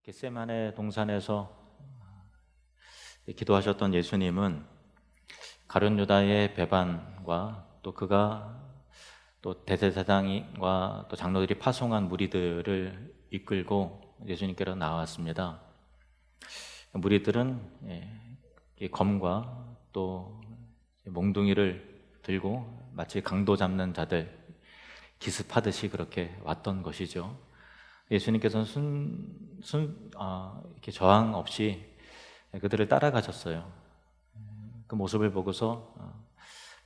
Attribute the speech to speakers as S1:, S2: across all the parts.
S1: 겟세마네 동산에서 기도하셨던 예수님은 가룟 유다의 배반과 또 그가 또 대제사장과 또 장로들이 파송한 무리들을 이끌고 예수님께로 나왔습니다. 무리들은 검과 또 몽둥이를 들고 마치 강도 잡는 자들 기습하듯이 그렇게 왔던 것이죠. 예수님께서는 이렇게 저항 없이 그들을 따라가셨어요. 그 모습을 보고서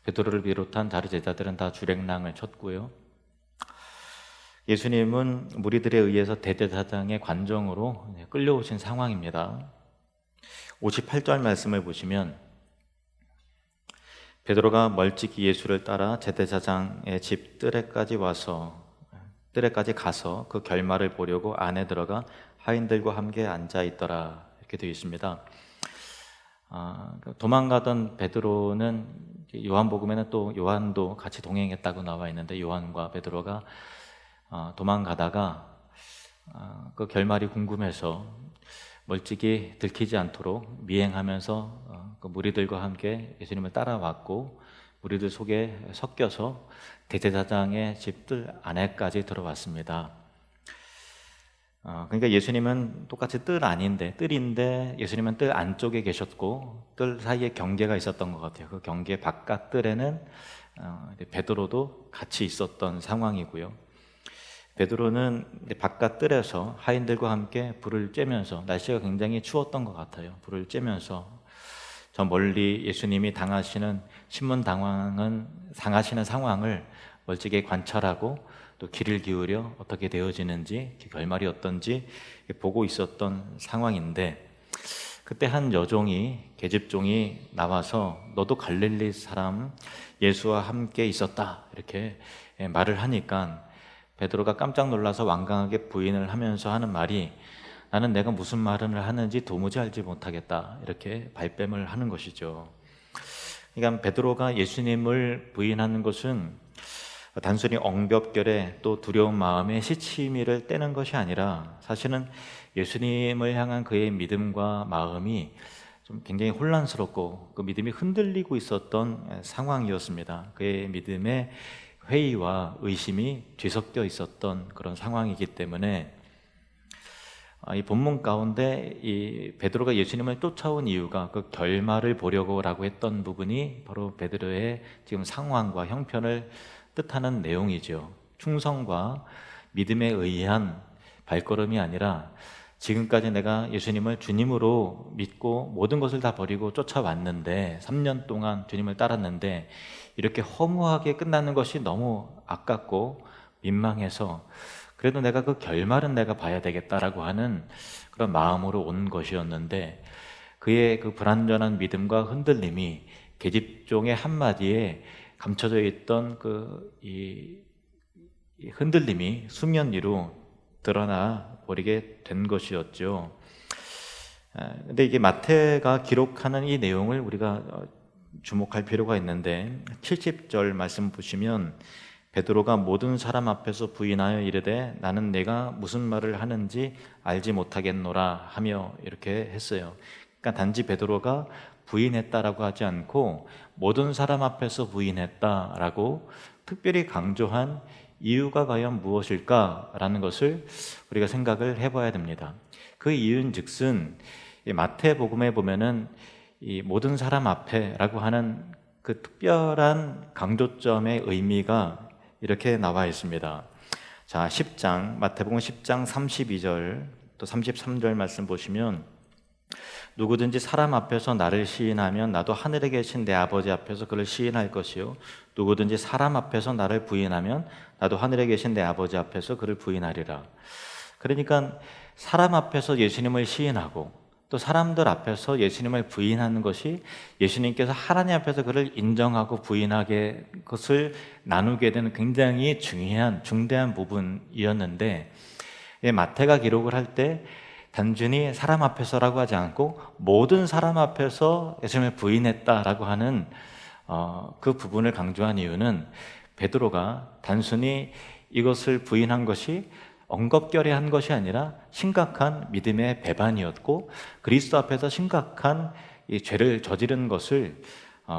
S1: 베드로를 비롯한 다른 제자들은 다 주랭랑을 쳤고요. 예수님은 무리들에 의해서 대제사장의 관정으로 끌려오신 상황입니다. 58절 말씀을 보시면 베드로가 멀찍이 예수를 따라 제사장의 집 뜰에까지 가서 그 결말을 보려고 안에 들어가 하인들과 함께 앉아 있더라, 이렇게 되어 있습니다. 도망가던 베드로는 요한복음에는 또 요한도 같이 동행했다고 나와 있는데, 요한과 베드로가 도망가다가 그 결말이 궁금해서 멀찍이 들키지 않도록 미행하면서 그 무리들과 함께 예수님을 따라왔고, 무리들 속에 섞여서 대제사장의 집들 안에까지 들어왔습니다. 그러니까 예수님은 똑같이 뜰인데 예수님은 뜰 안쪽에 계셨고 뜰 사이에 경계가 있었던 것 같아요. 그 경계 바깥 뜰에는 베드로도 같이 있었던 상황이고요. 베드로는 바깥 뜰에서 하인들과 함께 불을 쬐면서, 날씨가 굉장히 추웠던 것 같아요. 불을 쬐면서 저 멀리 예수님이 당하시는 상황을 멀찍이 관찰하고 또 귀를 기울여 어떻게 되어지는지, 결말이 어떤지 보고 있었던 상황인데, 그때 한 계집종이 나와서 너도 갈릴리 사람 예수와 함께 있었다, 이렇게 말을 하니까 베드로가 깜짝 놀라서 완강하게 부인을 하면서 하는 말이, 나는 내가 무슨 말을 하는지 도무지 알지 못하겠다, 이렇게 발뺌을 하는 것이죠. 그러니까 베드로가 예수님을 부인하는 것은 단순히 엉겁결에 또 두려운 마음에 시치미를 떼는 것이 아니라, 사실은 예수님을 향한 그의 믿음과 마음이 좀 굉장히 혼란스럽고 그 믿음이 흔들리고 있었던 상황이었습니다. 그의 믿음의 회의와 의심이 뒤섞여 있었던 그런 상황이기 때문에, 이 본문 가운데 이 베드로가 예수님을 쫓아온 이유가 그 결말을 보려고라고 했던 부분이 바로 베드로의 지금 상황과 형편을 뜻하는 내용이죠. 충성과 믿음에 의한 발걸음이 아니라, 지금까지 내가 예수님을 주님으로 믿고 모든 것을 다 버리고 쫓아왔는데, 3년 동안 주님을 따랐는데 이렇게 허무하게 끝나는 것이 너무 아깝고 민망해서, 그래도 내가 그 결말은 내가 봐야 되겠다라고 하는 그런 마음으로 온 것이었는데, 그의 그 불완전한 믿음과 흔들림이 계집종의 한마디에 감춰져 있던 이 흔들림이 수면 위로 드러나 버리게 된 것이었죠. 근데 이게 마태가 기록하는 이 내용을 우리가 주목할 필요가 있는데, 70절 말씀 보시면 베드로가 모든 사람 앞에서 부인하여 이르되 나는 내가 무슨 말을 하는지 알지 못하겠노라 하며 이렇게 했어요. 그러니까 단지 베드로가 부인했다라고 하지 않고 모든 사람 앞에서 부인했다라고 특별히 강조한 이유가 과연 무엇일까라는 것을 우리가 생각을 해봐야 됩니다. 그 이유는 즉슨 마태복음에 보면은 이 모든 사람 앞에라고 하는 그 특별한 강조점의 의미가 이렇게 나와 있습니다. 자, 마태복음 10장 32절 또 33절 말씀 보시면, 누구든지 사람 앞에서 나를 시인하면 나도 하늘에 계신 내 아버지 앞에서 그를 시인할 것이요, 누구든지 사람 앞에서 나를 부인하면 나도 하늘에 계신 내 아버지 앞에서 그를 부인하리라. 그러니까 사람 앞에서 예수님을 시인하고 또 사람들 앞에서 예수님을 부인하는 것이, 예수님께서 하나님 앞에서 그를 인정하고 부인하게 것을 나누게 되는 굉장히 중대한 부분이었는데, 마태가 기록을 할 때 단순히 사람 앞에서라고 하지 않고 모든 사람 앞에서 예수님을 부인했다라고 하는 그 부분을 강조한 이유는, 베드로가 단순히 이것을 부인한 것이 엉겁결에한 것이 아니라 심각한 믿음의 배반이었고 그리스도 앞에서 심각한 이 죄를 저지른 것을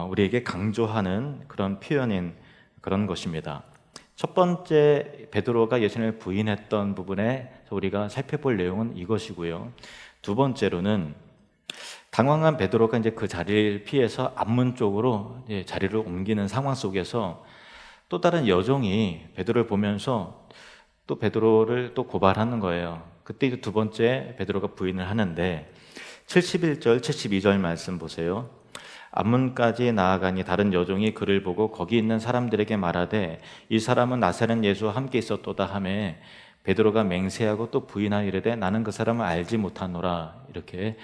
S1: 우리에게 강조하는 그런 표현인 그런 것입니다. 첫 번째 베드로가 예수님을 부인했던 부분에 우리가 살펴볼 내용은 이것이고요. 두 번째로는 당황한 베드로가 이제 그 자리를 피해서 앞문 쪽으로 자리를 옮기는 상황 속에서 또 다른 여종이 베드로를 보면서 또 베드로를 또 고발하는 거예요. 그때 두 번째 베드로가 부인을 하는데 71절, 72절 말씀 보세요. 앞문까지 나아가니 다른 여종이 그를 보고 거기 있는 사람들에게 말하되 이 사람은 나사렛 예수와 함께 있었도다 하매 베드로가 맹세하고 또 부인하여 이르되 나는 그 사람을 알지 못하노라 이렇게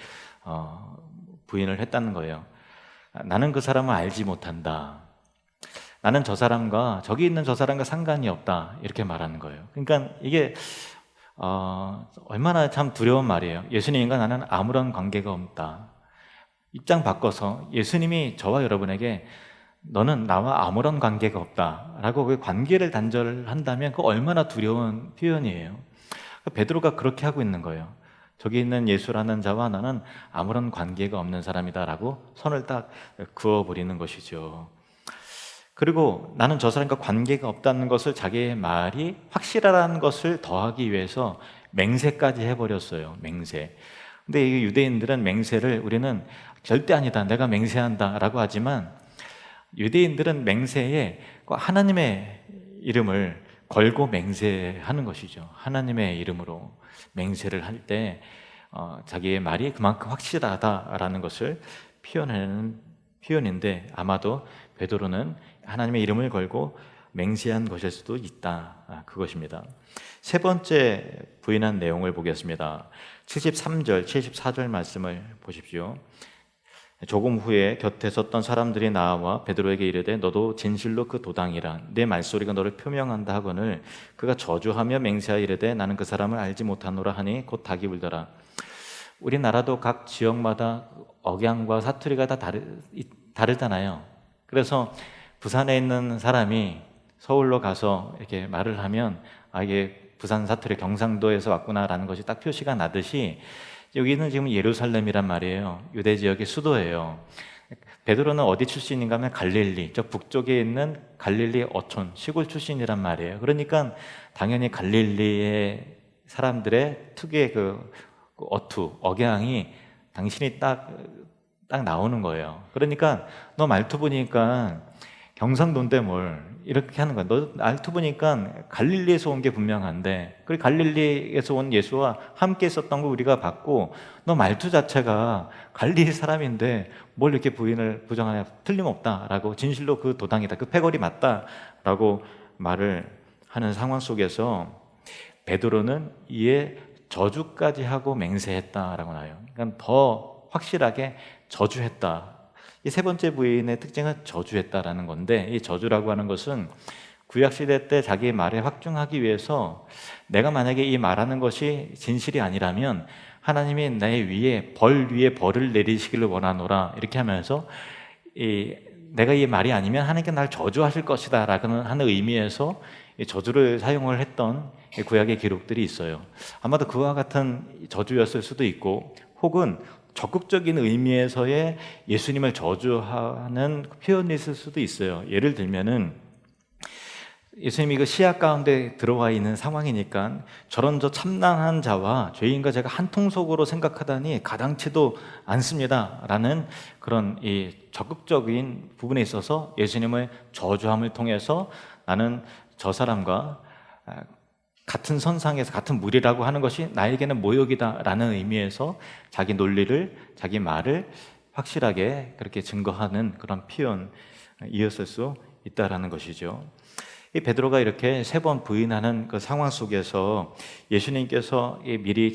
S1: 부인을 했다는 거예요. 나는 그 사람을 알지 못한다. 나는 저 사람과 저기 있는 저 사람과 상관이 없다 이렇게 말하는 거예요. 그러니까 이게 얼마나 참 두려운 말이에요. 예수님과 나는 아무런 관계가 없다. 입장 바꿔서 예수님이 저와 여러분에게 너는 나와 아무런 관계가 없다라고 그 관계를 단절한다면 그 얼마나 두려운 표현이에요. 베드로가 그렇게 하고 있는 거예요. 저기 있는 예수라는 자와 나는 아무런 관계가 없는 사람이다라고 선을 딱 그어버리는 것이죠. 그리고 나는 저 사람과 관계가 없다는 것을 자기의 말이 확실하다는 것을 더하기 위해서 맹세까지 해버렸어요. 맹세. 근데 이 유대인들은 맹세를 우리는 절대 아니다, 내가 맹세한다 라고 하지만 유대인들은 맹세에 하나님의 이름을 걸고 맹세하는 것이죠. 하나님의 이름으로 맹세를 할 때 자기의 말이 그만큼 확실하다라는 것을 표현하는 표현인데 아마도 베드로는 하나님의 이름을 걸고 맹세한 것일 수도 있다. 그것입니다. 세 번째 부인한 내용을 보겠습니다. 73절, 74절 말씀을 보십시오. 조금 후에 곁에 섰던 사람들이 나와 베드로에게 이르되 너도 진실로 그 도당이라 내 말소리가 너를 표명한다 하거늘 그가 저주하며 맹세하여 이르되 나는 그 사람을 알지 못하노라 하니 곧 닭이 울더라. 우리나라도 각 지역마다 억양과 사투리가 다 다르잖아요. 그래서 부산에 있는 사람이 서울로 가서 이렇게 말을 하면 이게 부산 사투리 경상도에서 왔구나라는 것이 딱 표시가 나듯이 여기는 지금 예루살렘이란 말이에요. 유대 지역의 수도예요. 베드로는 어디 출신인가 하면 갈릴리, 저 북쪽에 있는 갈릴리 어촌, 시골 출신이란 말이에요. 그러니까 당연히 갈릴리의 사람들의 특유의 그 어투, 억양이 당신이 딱 나오는 거예요. 그러니까 너 말투 보니까 경상도인데 뭘 이렇게 하는 거야. 너 말투 보니까 갈릴리에서 온 게 분명한데 그리고 갈릴리에서 온 예수와 함께 있었던 거 우리가 봤고 너 말투 자체가 갈릴리 사람인데 뭘 이렇게 부인을 부정하냐. 틀림없다라고 진실로 그 도당이다. 그 패거리 맞다라고 말을 하는 상황 속에서 베드로는 이에 저주까지 하고 맹세했다라고 나와요. 그러니까 더 확실하게 저주했다. 이 세 번째 부인의 특징은 저주했다라는 건데 이 저주라고 하는 것은 구약시대 때 자기의 말에 확증하기 위해서 내가 만약에 이 말하는 것이 진실이 아니라면 하나님이 내 위에 벌을 내리시기를 원하노라 이렇게 하면서 내가 이 말이 아니면 하나님께 날 저주하실 것이다 라는 하는 의미에서 이 저주를 사용을 했던 구약의 기록들이 있어요. 아마도 그와 같은 저주였을 수도 있고 혹은 적극적인 의미에서의 예수님을 저주하는 표현이 있을 수도 있어요. 예를 들면은 예수님이 그 시약 가운데 들어와 있는 상황이니까 저런 저 참난한 자와 죄인과 제가 한 통속으로 생각하다니 가당치도 않습니다 라는 그런 이 적극적인 부분에 있어서 예수님을 저주함을 통해서 나는 저 사람과 같은 선상에서 같은 무리라고 하는 것이 나에게는 모욕이다 라는 의미에서 자기 논리를 자기 말을 확실하게 그렇게 증거하는 그런 표현이었을 수 있다라는 것이죠. 이 베드로가 이렇게 세 번 부인하는 그 상황 속에서 예수님께서 미리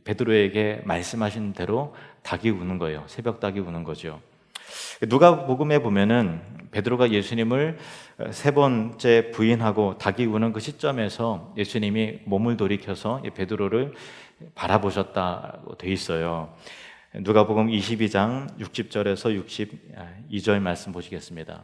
S1: 베드로에게 말씀하신 대로 닭이 우는 거예요. 새벽 닭이 우는 거죠. 누가복음에 보면은 베드로가 예수님을 세 번째 부인하고 닭이 우는 그 시점에서 예수님이 몸을 돌이켜서 베드로를 바라보셨다고 돼 있어요. 누가복음 22장 60절에서 62절 말씀 보시겠습니다.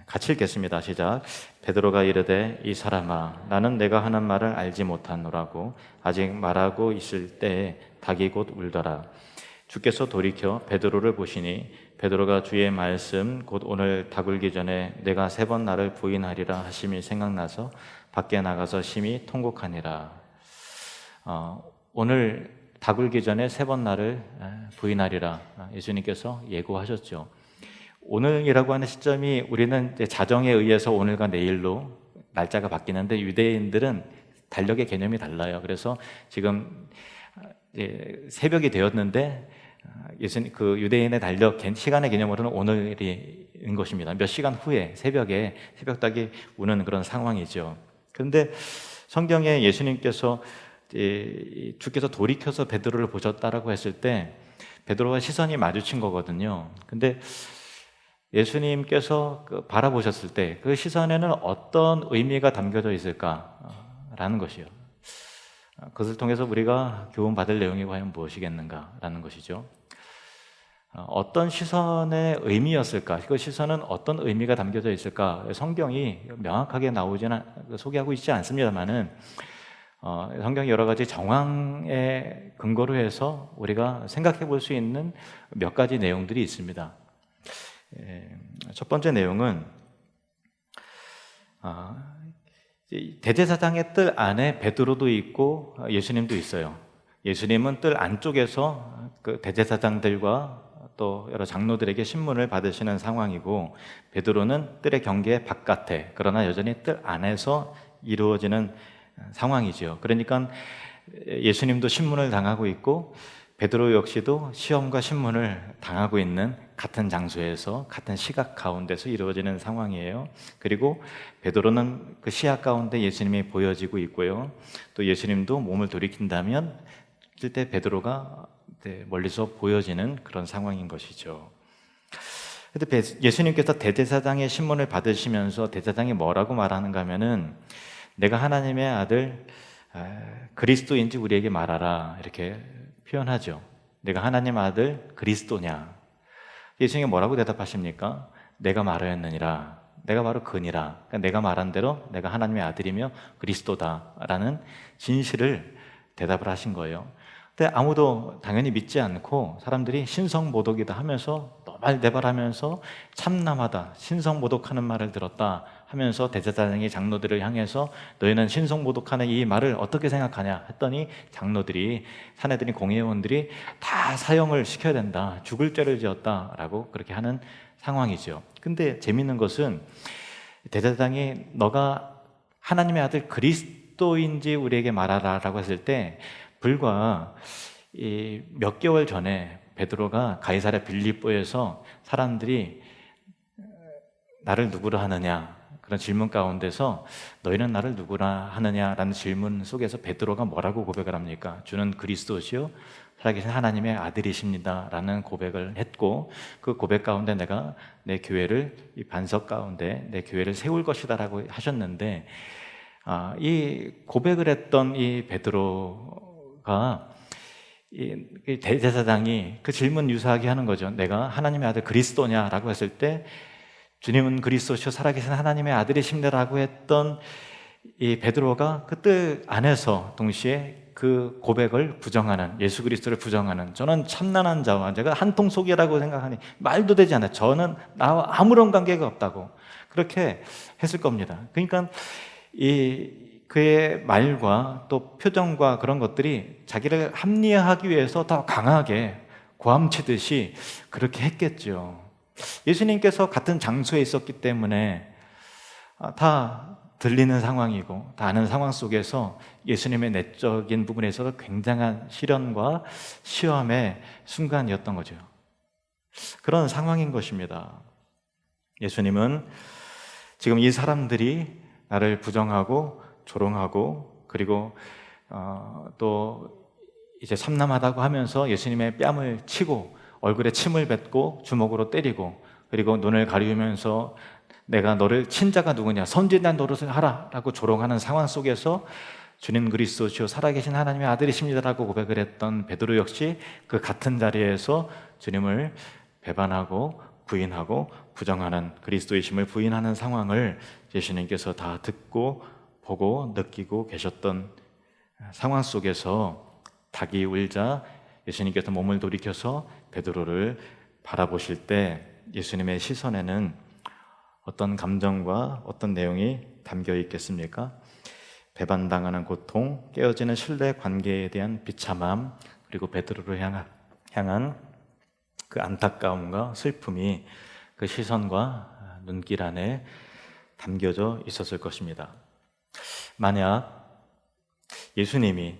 S1: 같이 읽겠습니다. 시작. 베드로가 이르되 이 사람아 나는 내가 하는 말을 알지 못하노라고 아직 말하고 있을 때에 닭이 곧 울더라. 주께서 돌이켜 베드로를 보시니 베드로가 주의 말씀 곧 오늘 닭 울기 전에 내가 3번 나를 부인하리라 하심이 생각나서 밖에 나가서 심히 통곡하니라. 오늘 닭 울기 전에 3번 나를 부인하리라 예수님께서 예고하셨죠. 오늘이라고 하는 시점이 우리는 이제 자정에 의해서 오늘과 내일로 날짜가 바뀌는데 유대인들은 달력의 개념이 달라요. 그래서 지금 이제 새벽이 되었는데 예수님 그 유대인의 달력 시간의 개념으로는 오늘인 것입니다. 몇 시간 후에 새벽에 새벽닭이 우는 그런 상황이죠. 그런데 성경에 예수님께서 주께서 돌이켜서 베드로를 보셨다라고 했을 때 베드로와 시선이 마주친 거거든요. 근데 예수님께서 바라보셨을 때 그 시선에는 어떤 의미가 담겨져 있을까라는 것이요. 그것을 통해서 우리가 교훈받을 내용이 과연 무엇이겠는가라는 것이죠. 어떤 시선의 의미였을까? 그 시선은 어떤 의미가 담겨져 있을까? 성경이 명확하게 소개하고 있지 않습니다만은 성경이 여러 가지 정황의 근거로 해서 우리가 생각해 볼 수 있는 몇 가지 내용들이 있습니다. 첫 번째 내용은 대제사장의 뜰 안에 베드로도 있고 예수님도 있어요. 예수님은 뜰 안쪽에서 그 대제사장들과 또 여러 장로들에게 신문을 받으시는 상황이고 베드로는 뜰의 경계 바깥에 그러나 여전히 뜰 안에서 이루어지는 상황이죠. 그러니까 예수님도 신문을 당하고 있고 베드로 역시도 시험과 신문을 당하고 있는 같은 장소에서 같은 시각 가운데서 이루어지는 상황이에요. 그리고 베드로는 그 시야 가운데 예수님이 보여지고 있고요. 또 예수님도 몸을 돌이킨다면 그때 베드로가 멀리서 보여지는 그런 상황인 것이죠. 근데 예수님께서 대제사장의 신문을 받으시면서 대제사장이 뭐라고 말하는가 하면은 내가 하나님의 아들 그리스도인지 우리에게 말하라 이렇게 표현하죠. 내가 하나님 아들 그리스도냐? 예수님이 뭐라고 대답하십니까? 내가 말하였느니라. 내가 바로 그니라. 그러니까 내가 말한 대로 내가 하나님의 아들이며 그리스도다라는 진실을 대답을 하신 거예요. 근데 아무도 당연히 믿지 않고 사람들이 신성모독이다 하면서 너발대발하면서 참남하다, 신성모독하는 말을 들었다 하면서 대제사장이 장로들을 향해서 너희는 신성모독하는 이 말을 어떻게 생각하냐 했더니 장로들이 사내들이 공회원들이 다 사형을 시켜야 된다, 죽을 죄를 지었다라고 그렇게 하는 상황이죠. 근데 재밌는 것은 대제사장이 너가 하나님의 아들 그리스도인지 우리에게 말하라라고 했을 때 불과 몇 개월 전에 베드로가 가이사랴 빌립보에서 사람들이 나를 누구라 하느냐 그런 질문 가운데서 너희는 나를 누구라 하느냐라는 질문 속에서 베드로가 뭐라고 고백을 합니까? 주는 그리스도시요 살아계신 하나님의 아들이십니다 라는 고백을 했고 그 고백 가운데 내가 내 교회를 이 반석 가운데 내 교회를 세울 것이다 라고 하셨는데 이 고백을 했던 이 베드로가 이 대제사장이 그 질문 유사하게 하는 거죠. 내가 하나님의 아들 그리스도냐라고 했을 때 주님은 그리스도시요 살아계신 하나님의 아들이십니다라고 했던 이 베드로가 그 뜻 안에서 동시에 그 고백을 부정하는, 예수 그리스도를 부정하는, 저는 참난한 자와 제가 한통속이라고 생각하니 말도 되지 않아요. 저는 나와 아무런 관계가 없다고 그렇게 했을 겁니다. 그러니까 그의 말과 또 표정과 그런 것들이 자기를 합리화하기 위해서 더 강하게 고함치듯이 그렇게 했겠죠. 예수님께서 같은 장소에 있었기 때문에 다 들리는 상황이고 다 아는 상황 속에서 예수님의 내적인 부분에 있어서 굉장한 시련과 시험의 순간이었던 거죠. 그런 상황인 것입니다. 예수님은 지금 이 사람들이 나를 부정하고 조롱하고 그리고 또 이제 삼남하다고 하면서 예수님의 뺨을 치고 얼굴에 침을 뱉고 주먹으로 때리고 그리고 눈을 가리우면서 내가 너를 친 자가 누구냐 선지자 노릇을 하라 라고 조롱하는 상황 속에서 주님 그리스도시요 살아계신 하나님의 아들이십니다라고 고백을 했던 베드로 역시 그 같은 자리에서 주님을 배반하고 부인하고 부정하는 그리스도이심을 부인하는 상황을 예수님께서 다 듣고 보고 느끼고 계셨던 상황 속에서 닭이 울자 예수님께서 몸을 돌이켜서 베드로를 바라보실 때 예수님의 시선에는 어떤 감정과 어떤 내용이 담겨 있겠습니까? 배반당하는 고통, 깨어지는 신뢰 관계에 대한 비참함, 그리고 베드로를 향한 그 안타까움과 슬픔이 그 시선과 눈길 안에 담겨져 있었을 것입니다. 만약 예수님이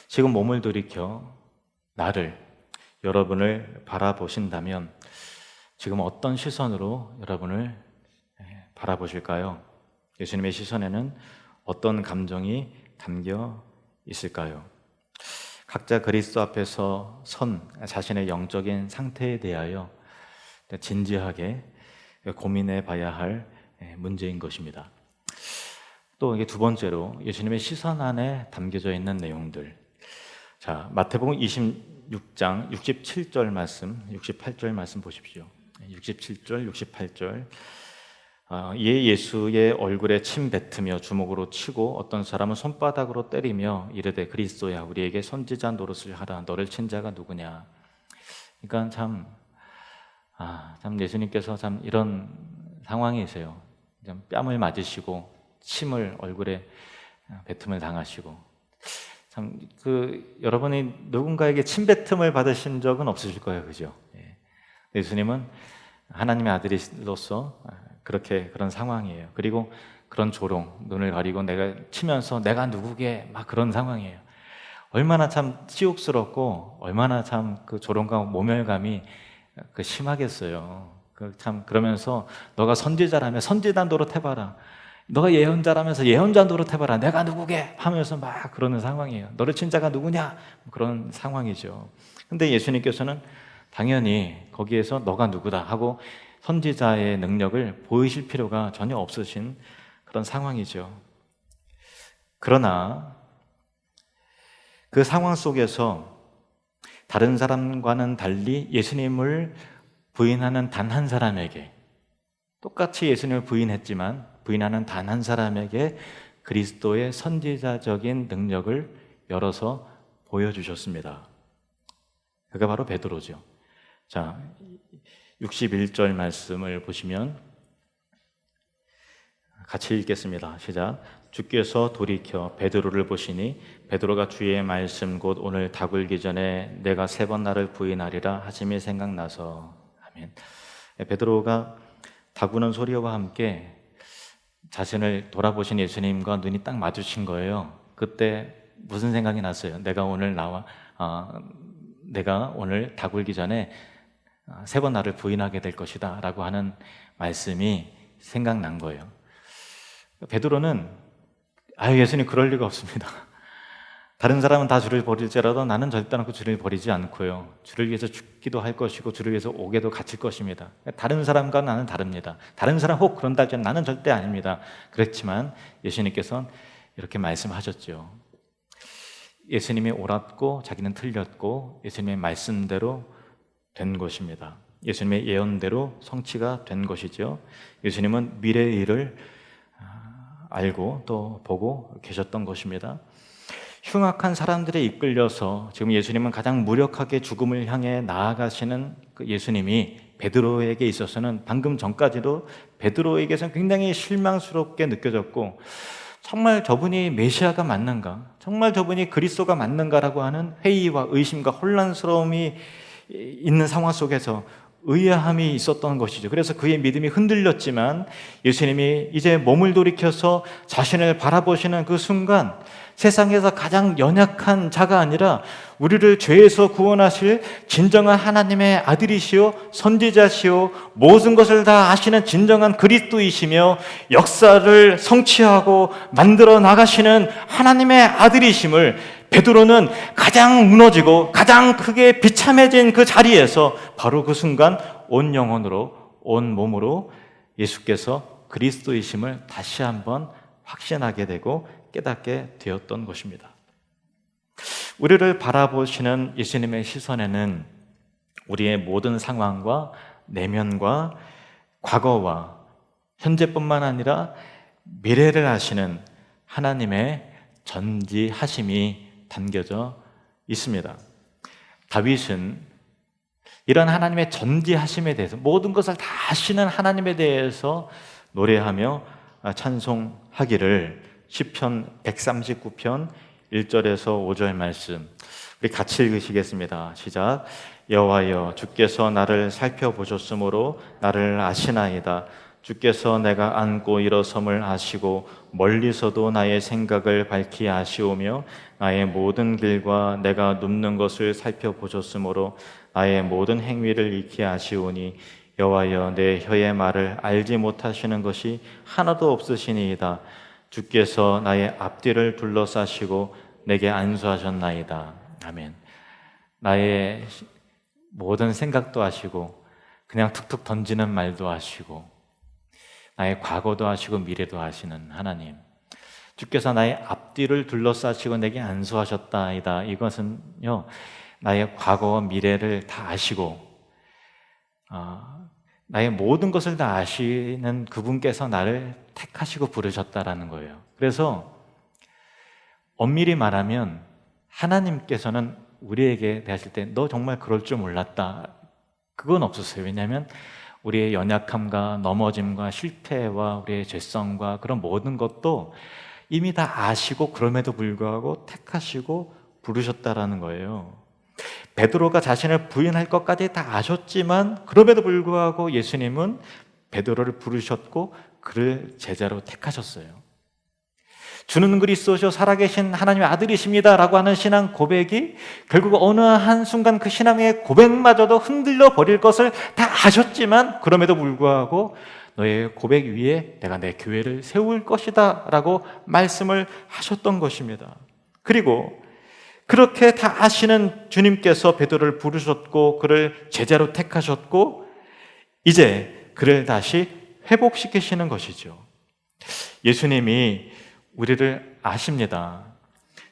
S1: 지금 몸을 돌이켜 나를, 여러분을 바라보신다면 지금 어떤 시선으로 여러분을 바라보실까요? 예수님의 시선에는 어떤 감정이 담겨 있을까요? 각자 그리스도 앞에서 선 자신의 영적인 상태에 대하여 진지하게 고민해 봐야 할 문제인 것입니다. 또 이게 두 번째로 예수님의 시선 안에 담겨져 있는 내용들. 자, 마태복음 26장 67절 말씀, 68절 말씀 보십시오. 67절, 68절. 이에 예수의 얼굴에 침 뱉으며 주먹으로 치고 어떤 사람은 손바닥으로 때리며 이르되 그리스도야 우리에게 선지자 노릇을 하라. 너를 친 자가 누구냐. 그러니까 참 예수님께서 참 이런 상황이세요. 뺨을 맞으시고 침을 얼굴에 뱉음을 당하시고, 참 여러분이 누군가에게 침뱉음을 받으신 적은 없으실 거예요, 그죠? 예수님은 하나님의 아들로서 그런 상황이에요. 그리고 그런 조롱, 눈을 가리고 내가 치면서 내가 누구게 막 그런 상황이에요. 얼마나 참 치욕스럽고 얼마나 참 그 조롱과 모멸감이 심하겠어요. 그러면서 너가 선지자라면 선지자 노릇해봐라. 너가 예언자라면서 예언자 노릇해봐라. 내가 누구게 하면서 막 그러는 상황이에요. 너를 친 자가 누구냐? 그런 상황이죠. 근데 예수님께서는 당연히 거기에서 너가 누구다 하고 선지자의 능력을 보이실 필요가 전혀 없으신 그런 상황이죠. 그러나 그 상황 속에서 다른 사람과는 달리 예수님을 부인하는 단 한 사람에게, 똑같이 예수님을 부인하는 단 한 사람에게 그리스도의 선지자적인 능력을 열어서 보여주셨습니다. 그가 바로 베드로죠. 자, 61절 말씀을 보시면 같이 읽겠습니다. 시작. 주께서 돌이켜 베드로를 보시니 베드로가 주의 말씀 곧 오늘 닭 울기 전에 내가 3번 나를 부인하리라 하심이 생각나서. 아멘. 베드로가 닭 우는 소리와 함께 자신을 돌아보신 예수님과 눈이 딱 마주친 거예요. 그때 무슨 생각이 났어요? 내가 오늘 닭 울기 전에 3번 나를 부인하게 될 것이다 라고 하는 말씀이 생각난 거예요. 베드로는 예수님 그럴 리가 없습니다. 다른 사람은 다 주를 버릴지라도 나는 절대로 주를 버리지 않고요. 주를 위해서 죽기도 할 것이고 주를 위해서 오게도 갇힐 것입니다. 다른 사람과 나는 다릅니다. 다른 사람 혹 그런다 하지만 나는 절대 아닙니다. 그렇지만 예수님께서는 이렇게 말씀하셨죠. 예수님이 옳았고 자기는 틀렸고 예수님의 말씀대로 된 것입니다. 예수님의 예언대로 성취가 된 것이죠. 예수님은 미래의 일을 알고 또 보고 계셨던 것입니다. 흉악한 사람들에 이끌려서 지금 예수님은 가장 무력하게 죽음을 향해 나아가시는 그 예수님이 베드로에게 있어서는 방금 전까지도 베드로에게서는 굉장히 실망스럽게 느껴졌고, 정말 저분이 메시아가 맞는가? 정말 저분이 그리스도가 맞는가라고 하는 회의와 의심과 혼란스러움이 있는 상황 속에서 의아함이 있었던 것이죠. 그래서 그의 믿음이 흔들렸지만 예수님이 이제 몸을 돌이켜서 자신을 바라보시는 그 순간 세상에서 가장 연약한 자가 아니라 우리를 죄에서 구원하실 진정한 하나님의 아들이시오 선지자시오 모든 것을 다 아시는 진정한 그리스도이시며 역사를 성취하고 만들어 나가시는 하나님의 아들이심을 베드로는 가장 무너지고 가장 크게 비참해진 그 자리에서 바로 그 순간 온 영혼으로 온 몸으로 예수께서 그리스도이심을 다시 한번 확신하게 되고 깨닫게 되었던 것입니다. 우리를 바라보시는 예수님의 시선에는 우리의 모든 상황과 내면과 과거와 현재뿐만 아니라 미래를 아시는 하나님의 전지하심이 담겨져 있습니다. 다윗은 이런 하나님의 전지하심에 대해서, 모든 것을 다 아시는 하나님에 대해서 노래하며 찬송하기를 시편 139편 1절에서 5절 말씀 우리 같이 읽으시겠습니다. 시작. 여호와여, 주께서 나를 살펴보셨으므로 나를 아시나이다. 주께서 내가 앉고 일어섬을 아시고 멀리서도 나의 생각을 밝히 아시오며 나의 모든 길과 내가 눕는 것을 살펴보셨으므로 나의 모든 행위를 익히 아시오니 여호와여, 내 혀의 말을 알지 못하시는 것이 하나도 없으시니이다. 주께서 나의 앞뒤를 둘러싸시고 내게 안수하셨나이다. 아멘. 나의 모든 생각도 아시고 그냥 툭툭 던지는 말도 아시고 나의 과거도 아시고 미래도 아시는 하나님, 주께서 나의 앞뒤를 둘러싸시고 내게 안수하셨다이다. 이것은요, 나의 과거와 미래를 다 아시고 나의 모든 것을 다 아시는 그분께서 나를 택하시고 부르셨다라는 거예요. 그래서 엄밀히 말하면 하나님께서는 우리에게 대하실 때 너 정말 그럴 줄 몰랐다, 그건 없었어요. 왜냐하면 우리의 연약함과 넘어짐과 실패와 우리의 죄성과 그런 모든 것도 이미 다 아시고 그럼에도 불구하고 택하시고 부르셨다라는 거예요. 베드로가 자신을 부인할 것까지 다 아셨지만 그럼에도 불구하고 예수님은 베드로를 부르셨고 그를 제자로 택하셨어요. 주는 그리스도시요 살아계신 하나님의 아들이십니다 라고 하는 신앙 고백이 결국 어느 한순간 그 신앙의 고백마저도 흔들려 버릴 것을 다 아셨지만 그럼에도 불구하고 너의 고백 위에 내가 내 교회를 세울 것이다 라고 말씀을 하셨던 것입니다. 그리고 그렇게 다 아시는 주님께서 베드로를 부르셨고 그를 제자로 택하셨고 이제 그를 다시 회복시키시는 것이죠. 예수님이 우리를 아십니다.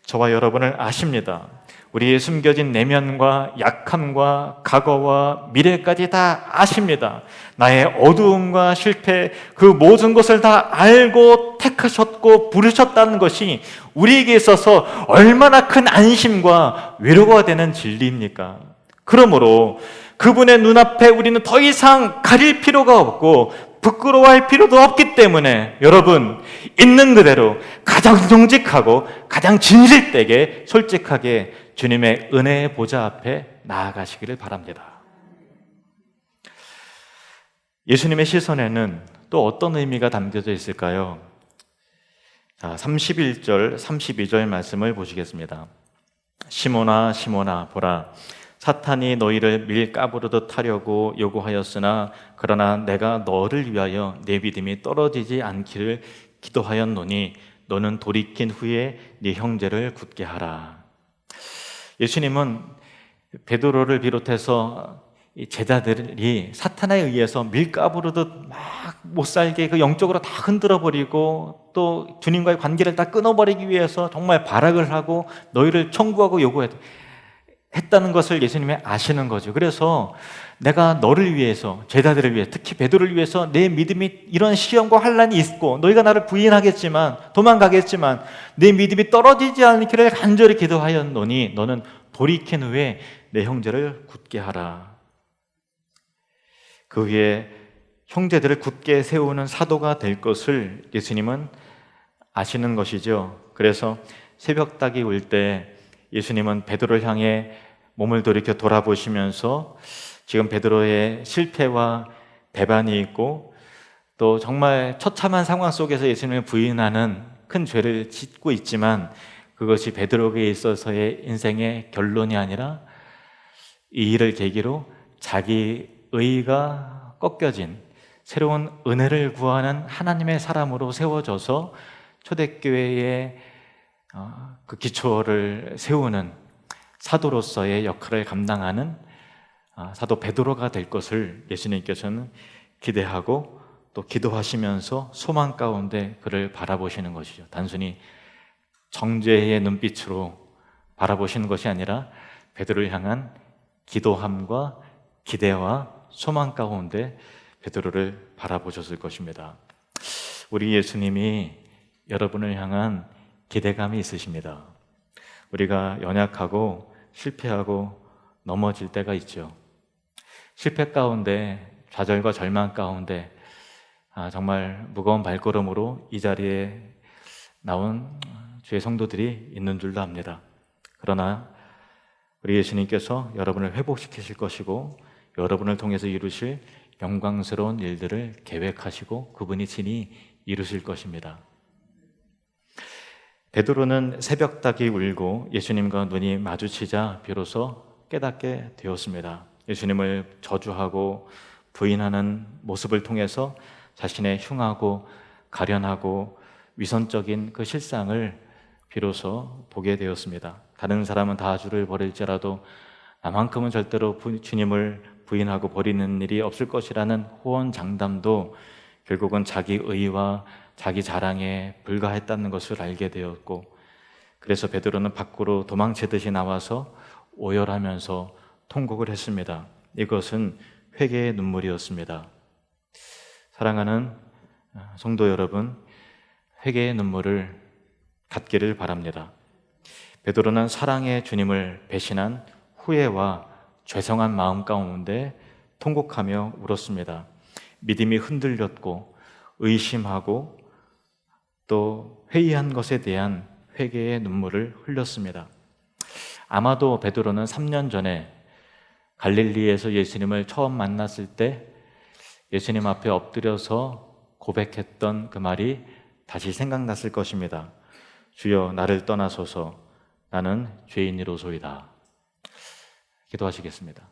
S1: 저와 여러분을 아십니다. 우리의 숨겨진 내면과 약함과 과거와 미래까지 다 아십니다. 나의 어두움과 실패, 그 모든 것을 다 알고 택하셨고 부르셨다는 것이 우리에게 있어서 얼마나 큰 안심과 위로가 되는 진리입니까? 그러므로 그분의 눈앞에 우리는 더 이상 가릴 필요가 없고 부끄러워할 필요도 없기 때문에 여러분, 있는 그대로 가장 정직하고 가장 진실되게 솔직하게 주님의 은혜의 보좌 앞에 나아가시기를 바랍니다. 예수님의 시선에는 또 어떤 의미가 담겨져 있을까요? 자, 31절, 32절 말씀을 보시겠습니다. 시몬아, 시몬아, 보라. 사탄이 너희를 밀가부르듯 하려고 요구하였으나 그러나 내가 너를 위하여 내 믿음이 떨어지지 않기를 기도하였노니 너는 돌이킨 후에 네 형제를 굳게 하라. 예수님은 베드로를 비롯해서 이 제자들이 사탄에 의해서 밀가부르듯 막 못살게 그 영적으로 다 흔들어버리고 또 주님과의 관계를 다 끊어버리기 위해서 정말 발악을 하고 너희를 청구하고 요구했다는 것을 예수님이 아시는 거죠. 그래서 내가 너를 위해서, 제자들을 위해, 특히 베드로를 위해서 내 믿음이 이런 시험과 환난이 있고 너희가 나를 부인하겠지만 도망가겠지만 내 믿음이 떨어지지 않기를 간절히 기도하였노니 너는 돌이킨 후에 내 형제를 굳게 하라. 그 후에 형제들을 굳게 세우는 사도가 될 것을 예수님은 아시는 것이죠. 그래서 새벽닭이 울 때 예수님은 베드로를 향해 몸을 돌이켜 돌아보시면서 지금 베드로의 실패와 배반이 있고 또 정말 처참한 상황 속에서 예수님을 부인하는 큰 죄를 짓고 있지만 그것이 베드로에게 있어서의 인생의 결론이 아니라 이 일을 계기로 자기 의가 꺾여진 새로운 은혜를 구하는 하나님의 사람으로 세워져서 초대교회의 그 기초를 세우는 사도로서의 역할을 감당하는 사도 베드로가 될 것을 예수님께서는 기대하고 또 기도하시면서 소망 가운데 그를 바라보시는 것이죠. 단순히 정죄의 눈빛으로 바라보시는 것이 아니라 베드로를 향한 기도함과 기대와 소망 가운데 베드로를 바라보셨을 것입니다. 우리 예수님이 여러분을 향한 기대감이 있으십니다. 우리가 연약하고 실패하고 넘어질 때가 있죠. 실패 가운데, 좌절과 절망 가운데 정말 무거운 발걸음으로 이 자리에 나온 주의 성도들이 있는 줄도 압니다. 그러나 우리 예수님께서 여러분을 회복시키실 것이고 여러분을 통해서 이루실 영광스러운 일들을 계획하시고 그분이 친히 이루실 것입니다. 베드로는 새벽닭이 울고 예수님과 눈이 마주치자 비로소 깨닫게 되었습니다. 예수님을 저주하고 부인하는 모습을 통해서 자신의 흉하고 가련하고 위선적인 그 실상을 비로소 보게 되었습니다. 다른 사람은 다 주를 버릴지라도 나만큼은 절대로 주님을 부인하고 버리는 일이 없을 것이라는 호언장담도 결국은 자기 의와 자기 자랑에 불과했다는 것을 알게 되었고, 그래서 베드로는 밖으로 도망치듯이 나와서 오열하면서 통곡을 했습니다. 이것은 회개의 눈물이었습니다. 사랑하는 성도 여러분, 회개의 눈물을 갖기를 바랍니다. 베드로는 사랑의 주님을 배신한 후회와 죄송한 마음 가운데 통곡하며 울었습니다. 믿음이 흔들렸고 의심하고 또 회의한 것에 대한 회개의 눈물을 흘렸습니다. 아마도 베드로는 3년 전에 갈릴리에서 예수님을 처음 만났을 때 예수님 앞에 엎드려서 고백했던 그 말이 다시 생각났을 것입니다. 주여, 나를 떠나소서, 나는 죄인이로소이다. 기도하시겠습니다.